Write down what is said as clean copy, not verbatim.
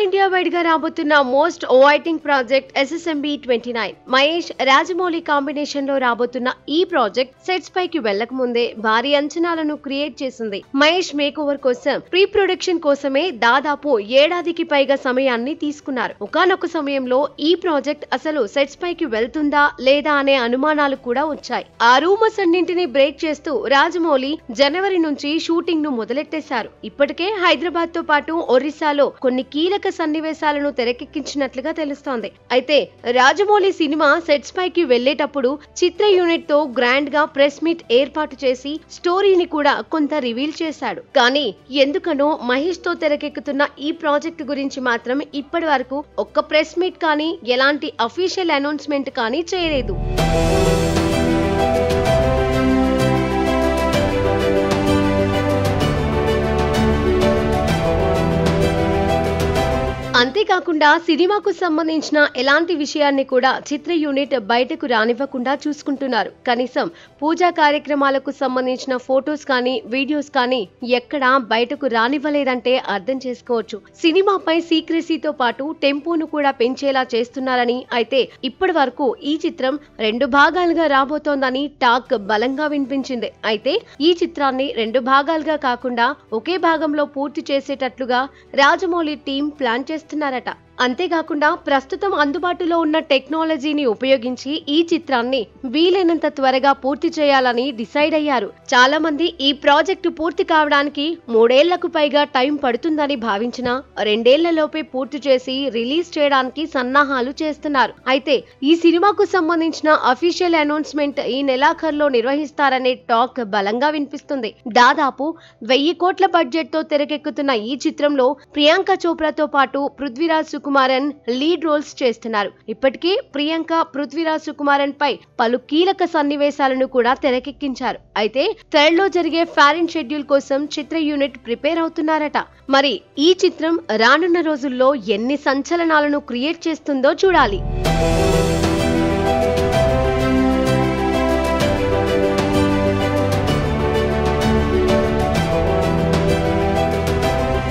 India wide గా రాబోతున్న most awaiting project SSMB 29 Mahesh Rajamouli combination లో రాబోతున్న ఈ ప్రాజెక్ట్ సెట్స్ పైకి వెళ్లక ముందే భారీ అంచనాలను క్రియేట్ చేసింది. మహేష్ మేక్ ఓవర్ కోసం ప్రీ ప్రొడక్షన్ కోసమే దాదాపు ఏడాదికి పైగా సమయాన్ని తీసుకున్నారు. ఒకానొక సమయంలో ఈ ప్రాజెక్ట్ అసలు సెట్స్ పైకి వెళ్తుందా లేదా అనే అనుమానాలు కూడా వచ్చాయి. ఆ రూమర్స్ అన్నింటినీ బ్రేక్ చేస్తూ రాజమౌళి జనవరి నుంచి షూటింగ్ ను మొదలెట్టేశారు. ఇప్పటికే హైదరాబాద్ తో పాటు ఒరిస్సాలో కొన్ని కీలక సన్నివేశాలను తెరకెక్కించినట్లుగా తెలుస్తోంది. అయితే రాజమౌళి సినిమా సెట్స్ పైకి వెళ్లేటప్పుడు చిత్ర యూనిట్ తో గ్రాండ్ గా ప్రెస్ మీట్ ఏర్పాటు చేసి స్టోరీని కూడా కొంత రివీల్ చేశాడు. కానీ ఎందుకనో మహేష్ తో తెరకెక్కుతున్న ఈ ప్రాజెక్ట్ గురించి మాత్రం ఇప్పటి వరకు ఒక్క ప్రెస్ మీట్ కానీ ఎలాంటి అఫీషియల్ అనౌన్స్మెంట్ కానీ చేయలేదు. అంతేకాకుండా సినిమాకు సంబంధించిన ఎలాంటి విషయాన్ని కూడా చిత్ర యూనిట్ బయటకు రానివ్వకుండా చూసుకుంటున్నారు. కనీసం పూజా కార్యక్రమాలకు సంబంధించిన ఫోటోస్ కానీ వీడియోస్ కానీ ఎక్కడా బయటకు రానివ్వలేదంటే అర్థం చేసుకోవచ్చు. సినిమాపై సీక్రెసీతో పాటు టెంపోను కూడా పెంచేలా చేస్తున్నారని, అయితే ఇప్పటి వరకు ఈ చిత్రం 2 భాగాలుగా రాబోతోందని టాక్ బలంగా వినిపించింది. అయితే ఈ చిత్రాన్ని 2 భాగాలుగా కాకుండా ఒకే భాగంలో పూర్తి చేసేటట్లుగా రాజమౌళి టీం ప్లాన్ చేస్తున్నారట. అంతేకాకుండా ప్రస్తుతం అందుబాటులో ఉన్న టెక్నాలజీని ఉపయోగించి ఈ చిత్రాన్ని వీలైనంత త్వరగా పూర్తి చేయాలని డిసైడ్ అయ్యారు. చాలా మంది ఈ ప్రాజెక్టు పూర్తి కావడానికి 3 ఏళ్లకు పైగా టైం పడుతుందని భావించినా 2 ఏళ్లలోపే పూర్తి చేసి రిలీజ్ చేయడానికి సన్నాహాలు చేస్తున్నారు. అయితే ఈ సినిమాకు సంబంధించిన అఫీషియల్ అనౌన్స్మెంట్ ఈ నెలాఖరులో నిర్వహిస్తారనే టాక్ బలంగా వినిపిస్తుంది. దాదాపు 1000 కోట్ల బడ్జెట్ తో తెరకెక్కుతున్న ఈ చిత్రంలో ప్రియాంక చోప్రాతో పాటు పృథ్వీరాజ్ సుకుమారన్ లీడ్ రోల్స్ చేస్తున్నారు. ఇప్పటికే ప్రియాంక పృథ్వీరాజ్ సుకుమారన్ పై పలు కీలక సన్నివేశాలను కూడా తెరకెక్కించారు. అయితే త్వరలో జరిగే ఫారిన్ షెడ్యూల్ కోసం చిత్ర యూనిట్ ప్రిపేర్ అవుతున్నారట. మరి ఈ చిత్రం రానున్న రోజుల్లో ఎన్ని సంచలనాలను క్రియేట్ చేస్తుందో చూడాలి.